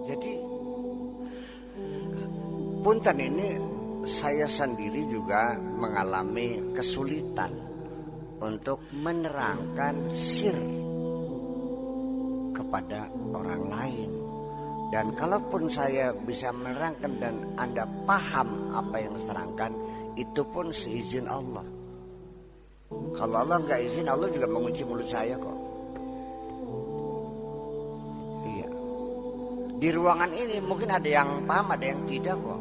Jadi punten ini saya sendiri juga mengalami kesulitan untuk menerangkan sir kepada orang lain. Dan kalaupun saya bisa menerangkan dan Anda paham apa yang saya terangkan, itu pun seizin Allah. Kalau Allah nggak izin, Allah juga mengunci mulut saya kok. Iya. Di ruangan ini mungkin ada yang paham, ada yang tidak kok.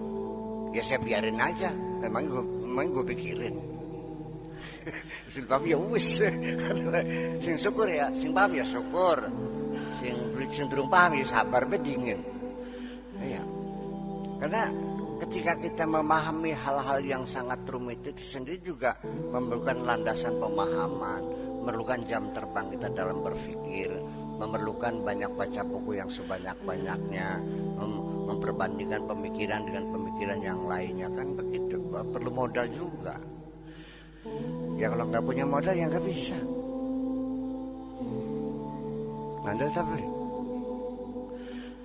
Ya saya biarin aja. Memang gue pikirin. Sing paham ya wis. Sing syukur ya, sing paham ya syukur. Sing durung paham ya sabar be dingin. Iya. Karena ketika kita memahami hal-hal yang sangat rumit itu sendiri juga memerlukan landasan pemahaman, memerlukan jam terbang kita dalam berpikir, memerlukan banyak baca buku yang sebanyak-banyaknya, memperbandingkan pemikiran dengan pemikiran yang lainnya, kan begitu. Perlu modal juga. Ya kalau nggak punya modal ya nggak bisa. Anda tak beli.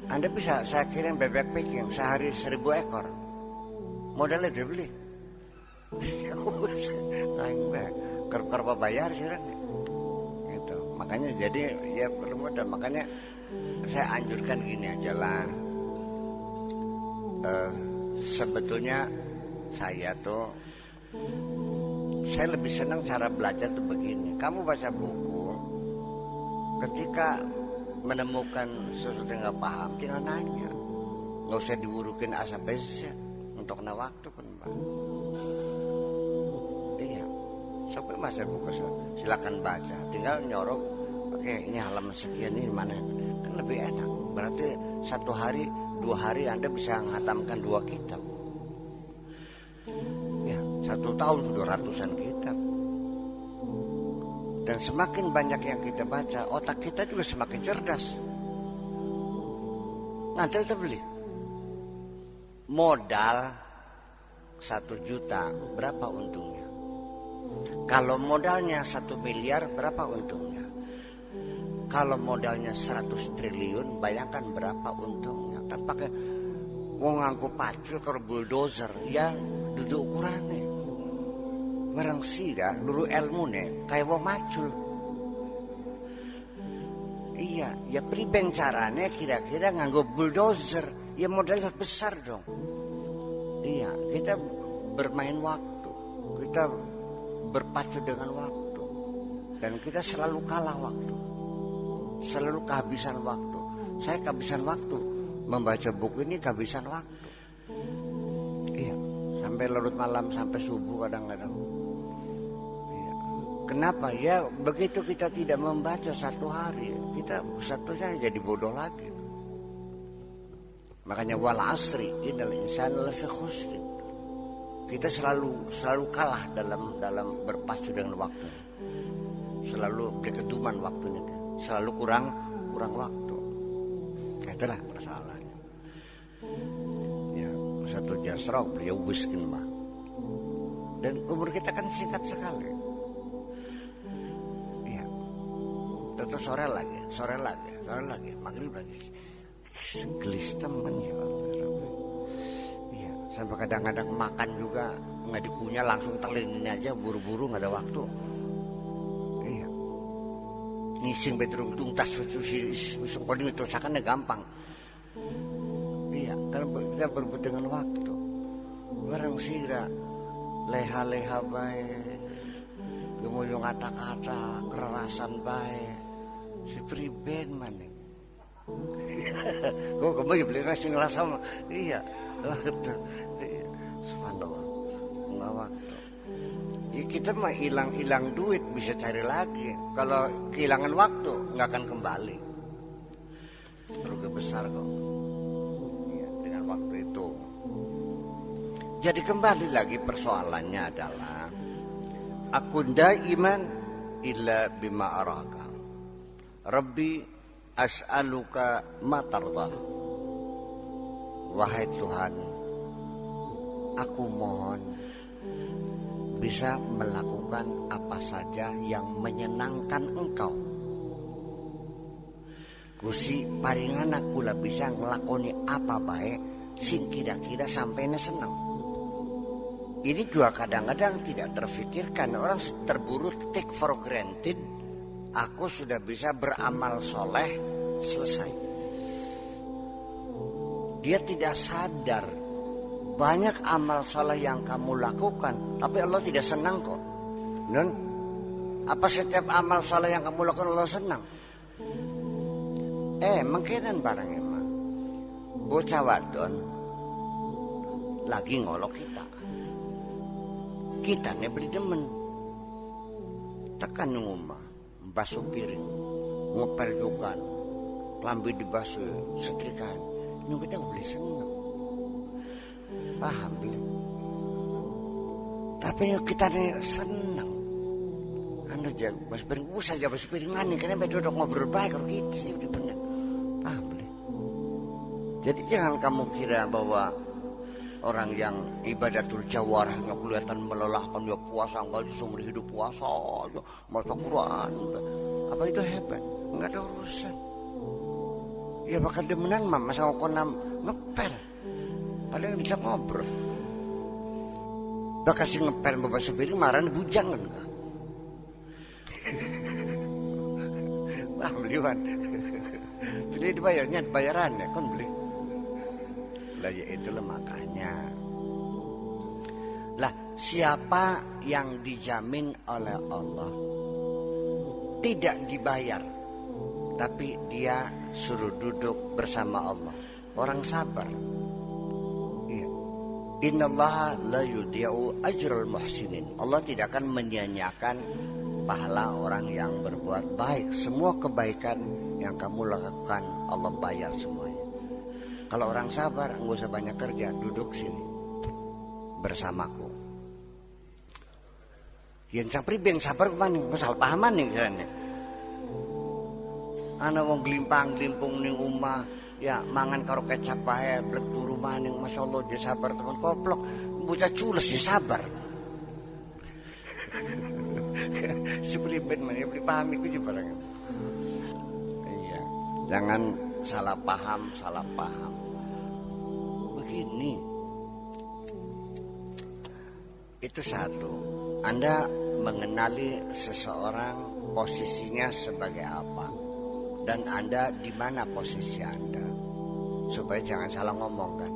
Anda bisa saya kirim bebek packing sehari 1000 ekor. Modalnya dia beli. Ker bayar sih kan. Gitu. Makanya jadi ya perlu modal. Makanya saya anjurkan gini aja lah. Sebetulnya saya lebih senang cara belajar tuh begini. Kamu baca buku, ketika menemukan sesuatu yang gak paham, tinggal nanya. Gak usah diurukin A sampai Z untuk kena waktu kan, Pak. Iya. Sampai masa buku silakan baca. Tinggal nyorok, oke ini halaman sekian, ini mana. Kan lebih enak. Berarti 1 hari, 2 hari Anda bisa menghatamkan 2 kitab. Ya, 1 tahun sudah ratusan kitab. Dan semakin banyak yang kita baca, otak kita juga semakin cerdas. Nanti kita beli. Modal 1 juta, berapa untungnya? Kalau modalnya 1 miliar, berapa untungnya? Kalau modalnya 100 triliun, bayangkan berapa untungnya. Kan pakai nganggo pacul kalau bulldozer, ya duduk ukurannya. Barang sira luru ilmune kayak wong macul. Iya, ya pribeng carane kira-kira nganggo bulldozer, ya modalnya besar dong. Iya, kita bermain waktu, kita berpacu dengan waktu, dan kita selalu kalah waktu, selalu kehabisan waktu. Saya kehabisan waktu membaca buku ini, kehabisan waktu. Iya, sampai larut malam, sampai subuh kadang-kadang. Kenapa? Ya begitu kita tidak membaca 1 hari, kita satunya jadi bodoh lagi. Makanya wal asri innal insana lafi khusr. Kita selalu kalah dalam berpacu dengan waktu. Selalu keketuman waktunya, selalu kurang waktu. Itulah persoalannya. Ya, satu jasrah beliau wiskin mah. Dan umur kita kan singkat sekali. Terus sore lagi, maghrib lagi. Gelis temen ya Allah. Iya, sampai kadang-kadang makan juga nggak dikunyah, langsung terlinin aja, buru-buru nggak ada waktu. Iya, ngising bedrung tuntas usung koding itu sakannya gampang. Iya, karena kita berebut dengan waktu. Barang sira leha-leha baik, gemuyung kata-kata, kererasan baik. Si priben maning. Kok kembali beli nasi ngerasa mah. Iya, waktu. Iya. Subhanallah. Enggak waktu. Ya kita mah hilang duit bisa cari lagi. Kalau kehilangan waktu nggak akan kembali. Rugi besar kok. Iya, dengan waktu itu. Jadi kembali lagi persoalannya adalah aku daiman illa bima araka. Rabbi as'aluka ma tardah. Wahai Tuhan, aku mohon bisa melakukan apa saja yang menyenangkan Engkau. Gusti paringana kula bisa ngelakoni apa baik sing kira-kira sampainya seneng. Ini juga kadang-kadang tidak terfikirkan. Orang terburu take for granted. Aku sudah bisa beramal soleh, selesai. Dia tidak sadar banyak amal soleh yang kamu lakukan, tapi Allah tidak senang kok. Nun, apa setiap amal soleh yang kamu lakukan Allah senang? Mungkinan barang emang bocah wadon lagi ngolok kita nih beli demen tekan ngumah basuh piring ngepel juga lambi dibasuh setrikaan nyung kita beli seneng paham beli tapi nyung kita nih seneng anu jago basuh piring usah aja basuh piringan nih karena duduk ngobrol baik kalau gitu bener paham beli. Jadi jangan kamu kira bahwa orang yang ibadatul jawarah nggak kelihatan melelahkan dia puasa nggak seumur hidup puasa aja baca Quran apa itu hebat nggak ada urusan ya bakal dia menang mama sama konam ngepel paling bisa ngobrol bakal si ngepel bapak sepiring marah bujang kan wah beliwan jadi dibayarnya bayarannya kan beli lah ya itulah makanya lah siapa yang dijamin oleh Allah tidak dibayar tapi dia suruh duduk bersama Allah orang sabar iya innallaha la yudhi'u ajral muhsinin Allah tidak akan menyia-nyiakan pahala orang yang berbuat baik semua kebaikan yang kamu lakukan Allah bayar semuanya. Kalau orang sabar, nggak usah banyak kerja, duduk sini bersamaku. Yang capri beng sabar mana? Masalah pahaman nih karena. Anak wong glimpang-glimpung ning omah, ya mangan karo kecap bae, blek turu maning masyaallah dia sabar teman koplok, bocah cules dia sabar. Seperti ben mana beli paham iku juga barang. Iya, jangan salah paham. Begini, itu satu. Anda mengenali seseorang posisinya sebagai apa, dan Anda di mana posisi Anda, supaya jangan salah ngomong kan?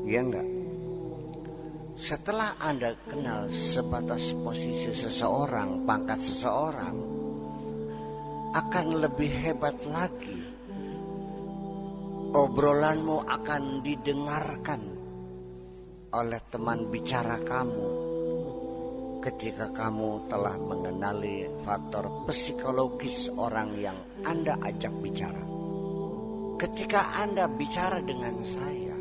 Iya enggak? Setelah Anda kenal sebatas posisi seseorang, pangkat seseorang, akan lebih hebat lagi. Obrolanmu akan didengarkan oleh teman bicara kamu ketika kamu telah mengenali faktor psikologis orang yang Anda ajak bicara. Ketika Anda bicara dengan saya,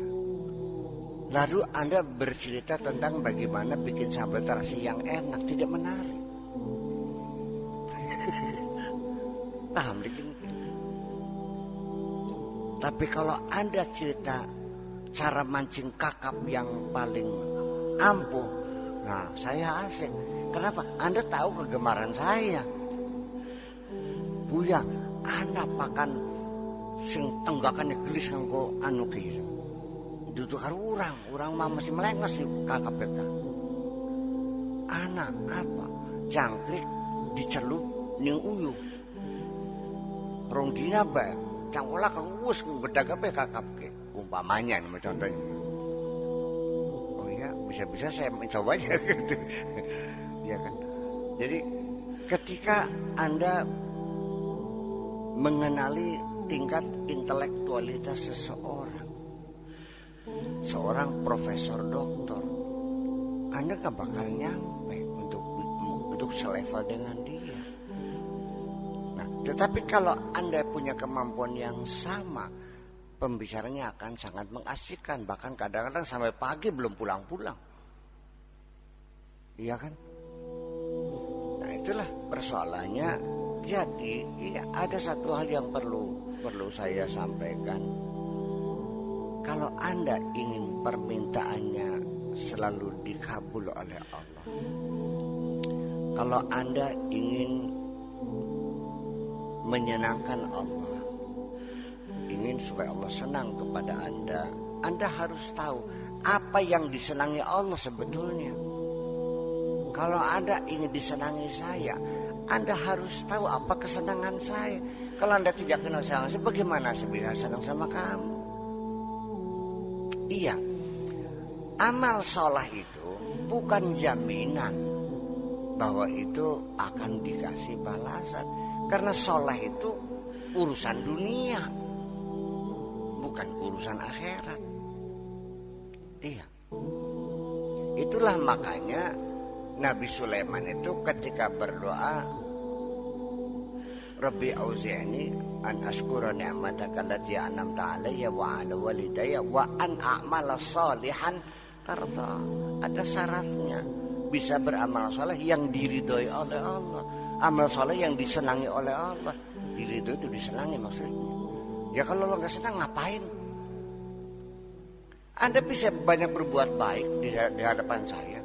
lalu Anda bercerita tentang bagaimana bikin sambal terasi yang enak, tidak menarik. Paham dikit? Tapi kalau Anda cerita cara mancing kakap yang paling ampuh, nah saya asik. Kenapa? Anda tahu kegemaran saya. Buya, Anda pakan sing tenggakan gelis kanggo anu ki. Dudu karo urang mah masih melengos sih kakap beka. Anak apa? Jangkrik dicelup ning uyuh. Rong dina bae. Cangkola kan wis bedaga bae kakap ke. Umpamanya nih contohnya. Oh iya, bisa-bisa saya mencoba aja gitu. Ya kan. Jadi ketika Anda mengenali tingkat intelektualitas seorang profesor doktor, Anda gak bakal nyampe untuk selevel dengan dia. Nah, tetapi kalau Anda punya kemampuan yang sama, pembicaranya akan sangat mengasihkan, bahkan kadang-kadang sampai pagi belum pulang-pulang. Iya kan? Nah, itulah persoalannya. Jadi, iya, ada satu hal yang perlu saya sampaikan. Kalau Anda ingin permintaannya selalu dikabul oleh Allah, kalau Anda ingin menyenangkan Allah, supaya Allah senang kepada Anda harus tahu apa yang disenangi Allah sebetulnya. Kalau Anda ingin disenangi saya, Anda harus tahu apa kesenangan saya. Kalau Anda tidak kenal saya, bagaimana saya bisa senang sama kamu? Iya, amal soleh itu bukan jaminan bahwa itu akan dikasih balasan. Karena soleh itu urusan dunia, bukan urusan akhirat. Iya. Itulah makanya Nabi Sulaiman itu ketika berdoa, Rabbi auzi'ni an ashkura ni'mataka allati an'amta 'alayya wa 'ala walidayya wa an a'mala shalihan tarda. Ada syaratnya, bisa beramal saleh yang diridhoi oleh Allah. Amal saleh yang disenangi oleh Allah. Diridhoi itu disenangi maksudnya. Ya kalau lo enggak senang ngapain? Anda bisa banyak berbuat baik di hadapan saya,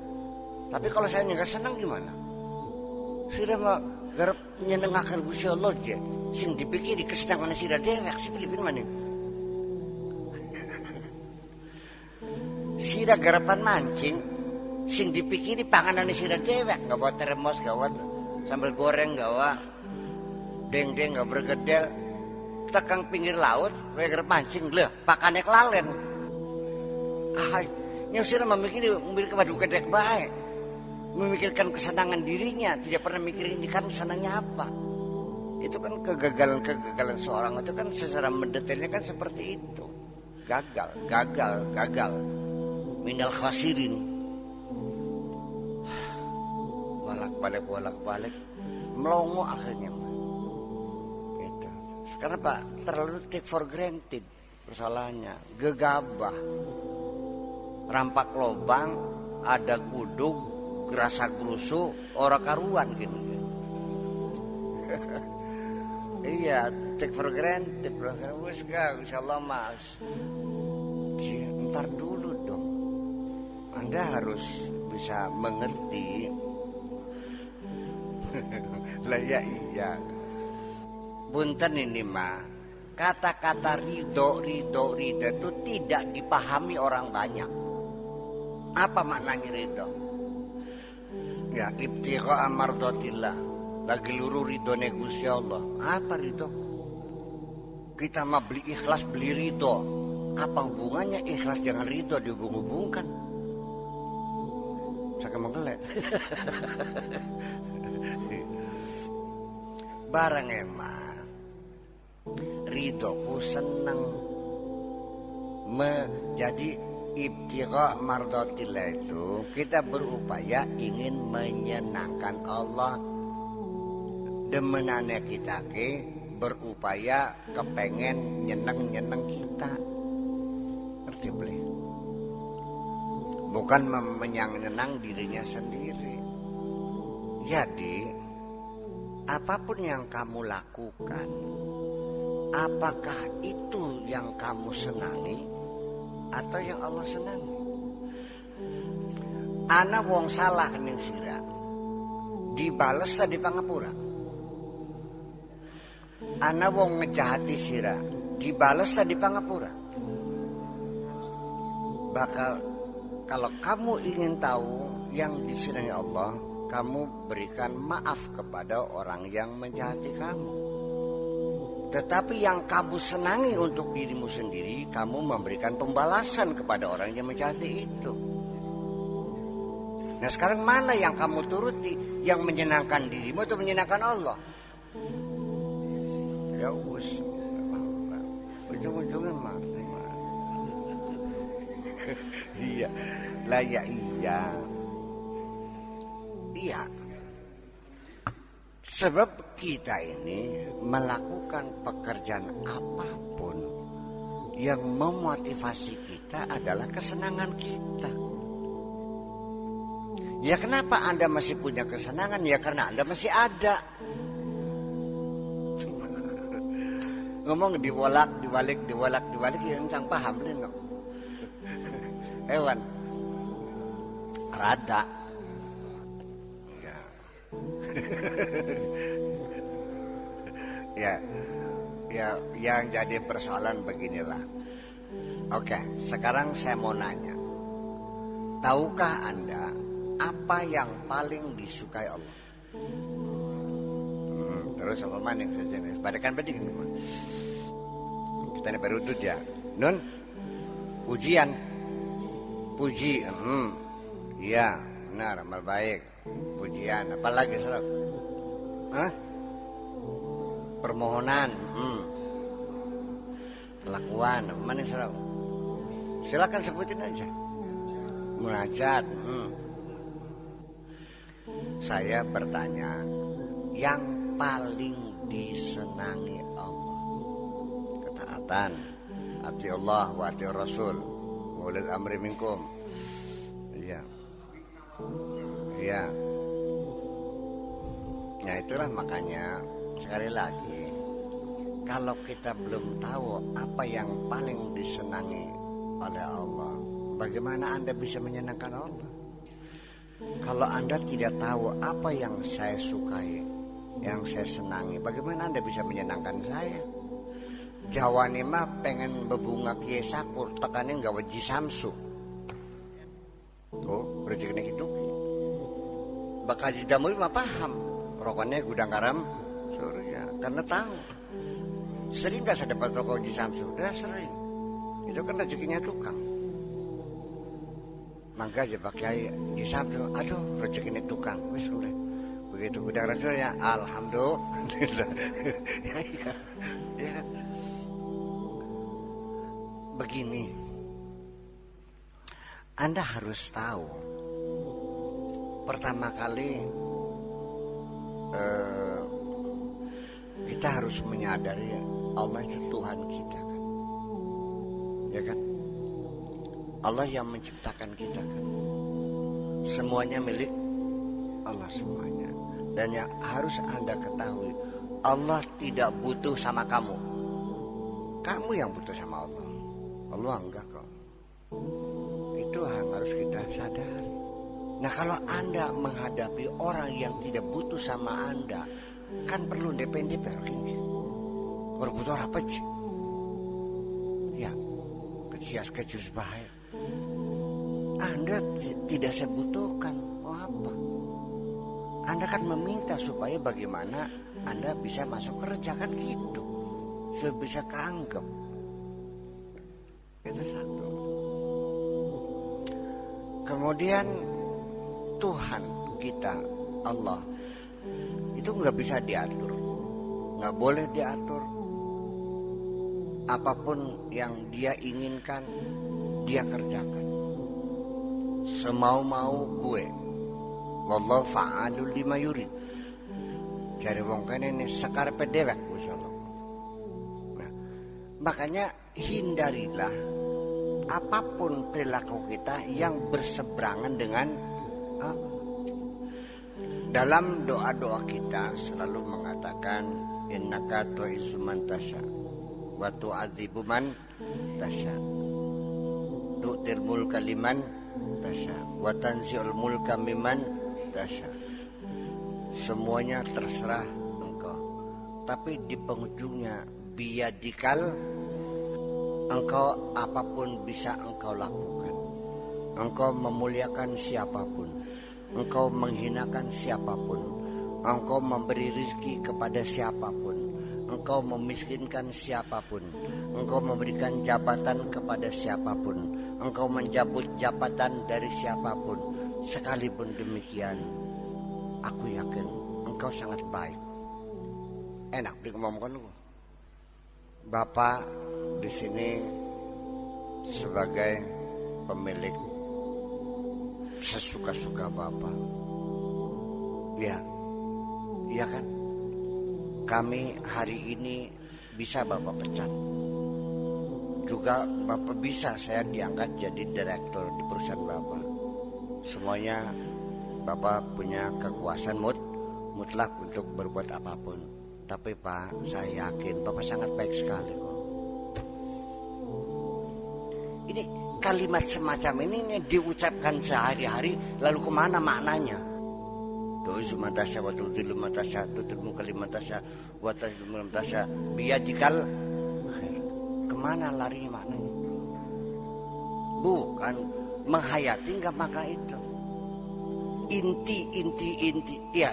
tapi kalau saya nggak senang gimana? Sudah mau garap nyenengake Gusti Allah aja, sing dipikiri kesenangan sira dewek si Filipin mana? Sira garapan mancing, sing dipikiri panganan sira dewek, nggak bawa termos, nggak bawa sambal goreng, nggak bawa deng-deng, nggak bergedel, tekang pinggir laut, kayak garap mancing, leh, pakane kelalen. Nyusir memikirkan waduh kedek baik, memikirkan kesenangan dirinya, tidak pernah mikirin kan senangnya apa. Itu kan kegagalan seorang itu kan secara mendetailnya kan seperti itu. Gagal minal khasirin. Bolak-balik melongo akhirnya. Gitu. Sekarang Pak terlalu take for granted persoalannya, gegabah. Rampak lobang, ada gudug, gerasa gerusu, ora karuan gini. Iya, take for granted. Wes gak, insyaallah mas. Ntar dulu dong. Anda harus bisa mengerti. Lah ya iya. Punten ini mah. Kata-kata ridho itu tidak dipahami orang banyak. Apa maknanya ridho? Ya ibtigha mardatillah, lagi luru ridho Gusti Allah. Apa ridho? Kita mah beli ikhlas, beli ridho. Apa hubungannya ikhlas dengan ridho dihubung-hubungkan? Saya mengelak. Barang emang ridhoku senang menjadi ibtigha mardatillah itu kita berupaya ingin menyenangkan Allah. Demenannya kita berupaya kepengen nyeneng kita. Ngerti boleh? Bukan menyenang dirinya sendiri. Jadi apapun yang kamu lakukan, apakah itu yang kamu senangi atau yang Allah senangi? Ana wong salah ning sira, dibales tadi pangapura. Ana wong ngejahati sira, dibales tadi pangapura. Bakal kalau kamu ingin tahu yang disenangi Allah, kamu berikan maaf kepada orang yang menjahati kamu. Tetapi yang kamu senangi untuk dirimu sendiri, kamu memberikan pembalasan kepada orang yang menjahati itu. Nah sekarang mana yang kamu turuti? Yang menyenangkan dirimu atau menyenangkan Allah? Ya wis, ujung-ujungnya mah. Iya, lah ya iya. Iya. Sebab kita ini melakukan pekerjaan apapun yang memotivasi kita adalah kesenangan kita. Ya kenapa Anda masih punya kesenangan? Ya karena Anda masih ada. Ngomong dibalik yang cang paham lino. Hewan rada. Ya. Ya, yang jadi persoalan beginilah. Oke, sekarang saya mau nanya. Tahukah Anda apa yang paling disukai Allah? Terus apa maning saja nih? Badakan beding nih. Kita ini berutut ya. Nun, pujian, puji. Iya, benar, amal baik. Pujian, apalagi Saudara? Hah? Permohonan, Kelakuan, apa maning Saudara? Silakan sebutin aja. Munajat. Saya bertanya, yang paling disenangi Allah, ketaatan, ati Allah wa ati Rasul, wa ulil amri minkum. Iya. Iya. Nah, itulah makanya sekali lagi, kalau kita belum tahu apa yang paling disenangi oleh Allah, bagaimana Anda bisa menyenangkan Allah? Kalau Anda tidak tahu apa yang saya sukai, yang saya senangi, bagaimana Anda bisa menyenangkan saya? Jawa nih mah pengen bebunga kiai sakur, tekannya nggak wajib samsu. Oh, rezeki gitu. Bakal jidamul mah paham. Rokoknya gudang garam surya, karena tahu. Sering nggak saya dapat rokok wajib samsu? Udah sering. Itu kan rezekinya tukang. Mangga aja pakai di samsu, aduh rezekinya tukang, wis udah. Begitu gudang rasul ya, alhamdulillah. Ya. Begini, Anda harus tahu, pertama kali kita harus menyadari Allah itu Tuhan kita kan, ya kan? Allah yang menciptakan kita kan, semuanya milik Allah semuanya. Dan yang harus Anda ketahui, Allah tidak butuh sama kamu. Kamu yang butuh sama Allah. Allah enggak kok. Itu yang harus kita sadari. Nah, kalau Anda menghadapi orang yang tidak butuh sama Anda, kan perlu DPNDP ini. Orang butuh apa sih? Ya, kecias kecus bahaya. Anda tidak saya butuhkan. Oh apa? Anda kan meminta supaya bagaimana Anda bisa masuk kerja kan gitu. Supaya bisa keanggap. Itu satu. Kemudian Tuhan kita, Allah, itu nggak bisa diatur. Nggak boleh diatur. Apapun yang dia inginkan, dia kerjakan. Semau-mau gue. Wallahu fa'alul lima yurid. Cari wong kene ini sekarepe dewek insyaallah. Nah, makanya hindarilah apapun perilaku kita yang berseberangan dengan dalam doa-doa kita selalu mengatakan innaka tu'izzu man tasya wa tu'adzibu man tasya. Tu'til mulka liman tasya wa tanzi'ul mulka mimman tasya. Semuanya terserah engkau, tapi di penghujungnya biyadikal, engkau apapun bisa engkau lakukan. Engkau memuliakan siapapun, engkau menghinakan siapapun, engkau memberi rizki kepada siapapun, engkau memiskinkan siapapun, engkau memberikan jabatan kepada siapapun, engkau mencabut jabatan dari siapapun. Sekalipun demikian, aku yakin engkau sangat baik. Enak ngomongkan lu. Bapak di sini sebagai pemilik sesuka-suka Bapak. Ya, iya kan? Kami hari ini bisa Bapak pecat. Juga Bapak bisa saya diangkat jadi direktur di perusahaan Bapak. Semuanya Bapak punya kekuasaan mutlak untuk berbuat apapun. Tapi Pak, saya yakin Bapak sangat baik sekali kok. Ini kalimat semacam ini diucapkan sehari-hari, lalu kemana maknanya? Tu'izu man tasya wa tudhillu man tasya, tudhillu man tasya wa tazillu man tasya biyadikal khair. Kemana larinya maknanya? Bukan menghayati, enggak maka itu.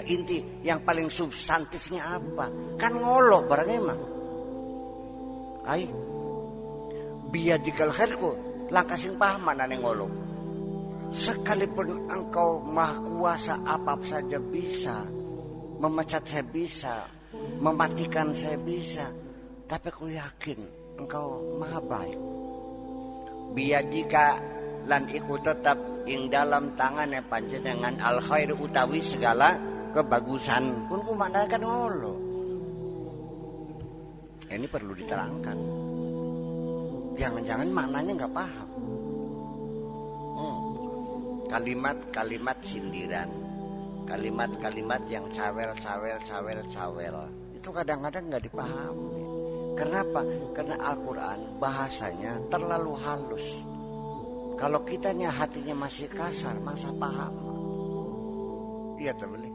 Inti yang paling substantifnya apa? Kan ngolok barangnya mah. Biyadikal khairku langkasin pahaman ane ngolok. Sekalipun engkau maha kuasa, apa saja bisa. Memecat saya bisa, mematikan saya bisa, tapi aku yakin engkau maha baik. Biyadika lan iku tetap ing dalam tangannya panjenengan al khair utawi segala kebagusan. Pun ku maknakan ngolo. Ini perlu diterangkan. Jangan-jangan maknanya nggak paham. Kalimat-kalimat sindiran, kalimat-kalimat yang cawel. Itu kadang-kadang nggak dipahami. Kenapa? Karena Al-Quran bahasanya terlalu halus. Kalau kitanya hatinya masih kasar, masa paham? Iya teman.